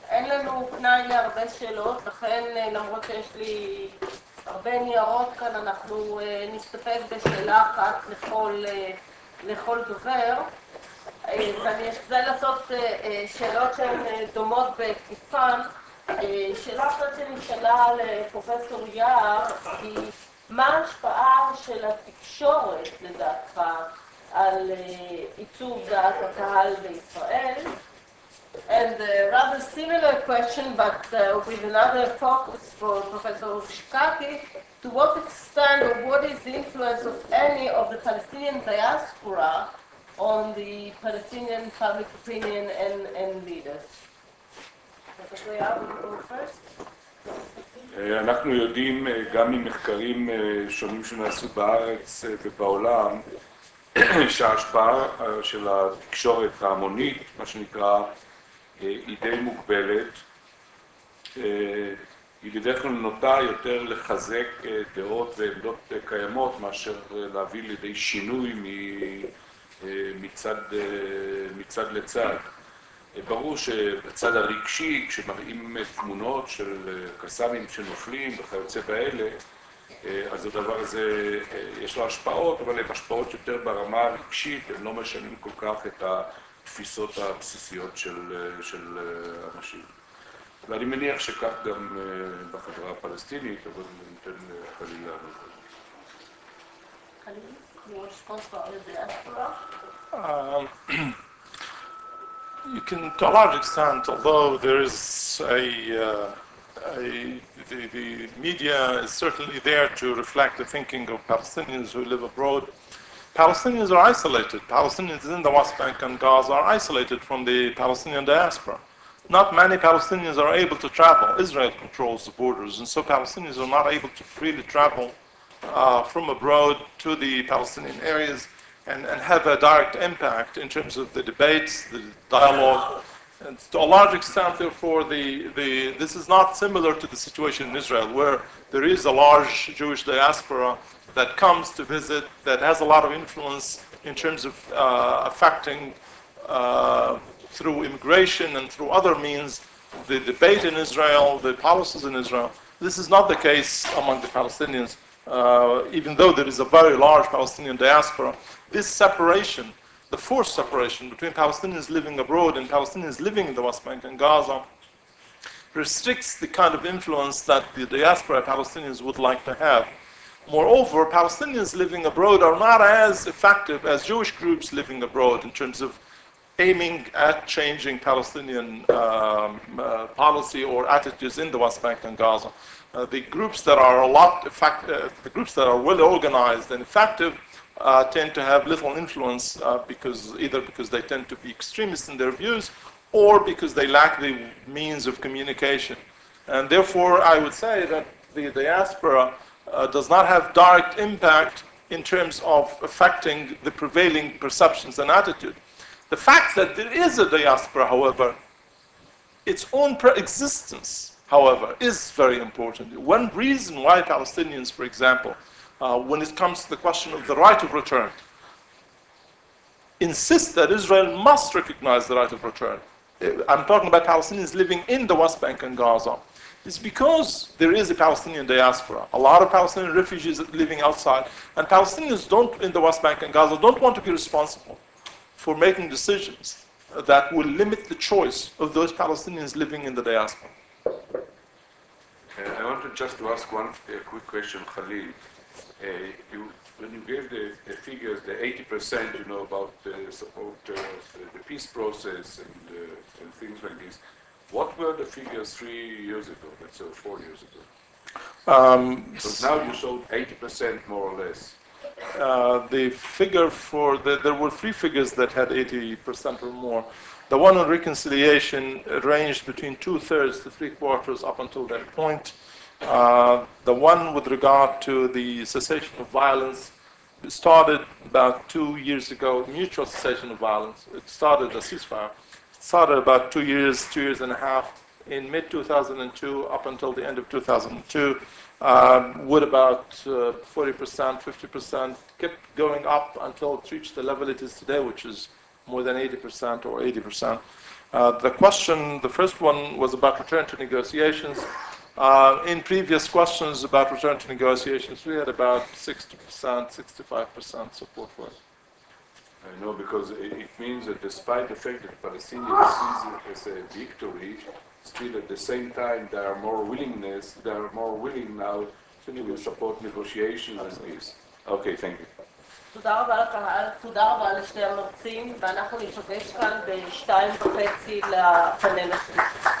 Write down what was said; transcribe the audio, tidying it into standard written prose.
אין לנו פנאי להרבה שאלות, לכן למרות שיש לי הרבה ניירות כאן, אנחנו נסתפק בשאלה אחת לכל דובר. ואני אשתדל לעשות שאלות שהן דומות בהיקפן. שאלה אחת שנשאלה לפרופסור יער היא מה ההשפעה של התקשורת לדעתך על עיצוב דעת הקהל בישראל? And a rather similar question, but with another focus for Professor Shkaki, to what extent or what is the influence of any of the Palestinian diaspora on the Palestinian public opinion and leaders? Professor Yar, will you go first? אנחנו יודעים גם ממחקרים שונים שנעשו בארץ ובעולם שההשפעה של התקשורת ההמונית, מה שנקרא, היא די מוגבלת. היא בדרך כלל נוטה יותר לחזק דעות ועמדות קיימות מאשר להביא לידי שינוי מצד לצד. ברור שבצד הרגשי, כשמראים תמונות של קסאמים שנופלים וכיוצא באלה, אז הדבר הזה יש לו השפעות, אבל הן השפעות יותר ברמה הרגשית, הן לא משנים כל כך את התפיסות הבסיסיות של אנשים. ואני מניח שכך גם בחברה הפלסטינית, אבל ניתן חליל לענות. חליל, כמו responsible diaspora? You can, to a large extent, although there is the media is certainly there to reflect the thinking of Palestinians who live abroad. Palestinians are isolated. Palestinians in the West Bank and Gaza are isolated from the Palestinian diaspora. Not many Palestinians are able to travel. Israel controls the borders, and so Palestinians are not able to freely travel from abroad to the Palestinian areas and have a direct impact in terms of the debates, the dialogue. And to a large extent, therefore, this is not similar to the situation in Israel, where there is a large Jewish diaspora that comes to visit, that has a lot of influence in terms of affecting, through immigration and through other means, the debate in Israel, the policies in Israel. This is not the case among the Palestinians. Even though there is a very large Palestinian diaspora, this separation, the forced separation between Palestinians living abroad and Palestinians living in the West Bank and Gaza, restricts the kind of influence that the diaspora Palestinians would like to have. Moreover, Palestinians living abroad are not as effective as Jewish groups living abroad in terms of aiming at changing Palestinian policy or attitudes in the West Bank and Gaza. The groups that are the groups that are well organized and effective tend to have little influence either because they tend to be extremists in their views or because they lack the means of communication. And therefore, I would say that the diaspora does not have direct impact in terms of affecting the prevailing perceptions and attitude. The fact that there is a diaspora, however, its own existence, however, is very important. One reason why Palestinians, for example, when it comes to the question of the right of return, insist that Israel must recognize the right of return. I'm talking about Palestinians living in the West Bank and Gaza. It's because there is a Palestinian diaspora, a lot of Palestinian refugees living outside, and Palestinians in the West Bank and Gaza don't want to be responsible for making decisions that will limit the choice of those Palestinians living in the diaspora. I wanted just to ask one quick question, Khalil. When you gave the figures, the 80%, about support the peace process and things like this, what were the figures 3 years ago, let's say 4 years ago? Because now you showed 80% more or less. The figure there were 3 figures that had 80% or more. The one on reconciliation ranged between 2/3 to 3/4 up until that point. The one with regard to the cessation of violence started about 2 years ago, mutual cessation of violence. It started a ceasefire. It started about 2 years, 2 years and a half in mid-2002 up until the end of 2002. With about 40%, 50%, kept going up until it reached the level it is today, which is more than 80% or 80%. The question, the first one was about return to negotiations. In previous questions about return to negotiations, we had about 60%, 65% support for it. I know, because it means that despite the fact that Palestinians see it as a victory, still at the same time they are more willing now to support negotiations and peace. Okay, thank you. תודה רבה לקהל, תודה רבה לשני המרצים, ואנחנו נשתמש כאן ב-2:30 לפאנל השלישי.